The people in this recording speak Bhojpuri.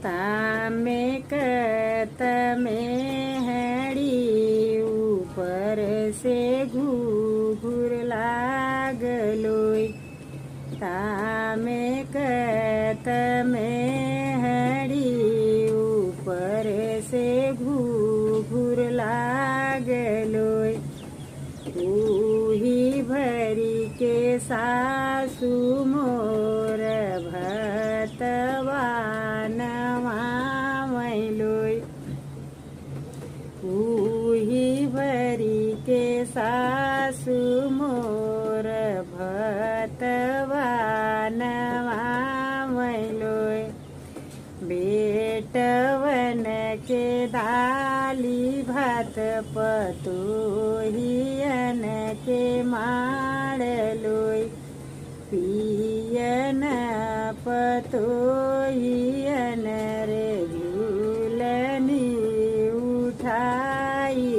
तामे तमे हेड़ी ऊपर से घूघूर लागलोय। तामे तमे हेड़ी ऊपर से घूघूर लागलोय। उही भरी के सासु मोर भतवा नवामैलोय। उही भरी के सासु मोर भतवा नवामैलोय। बेटवन के दाली भात पतोहियन के माड़लोय। पियन पतोहियन रे झूलनी उठाई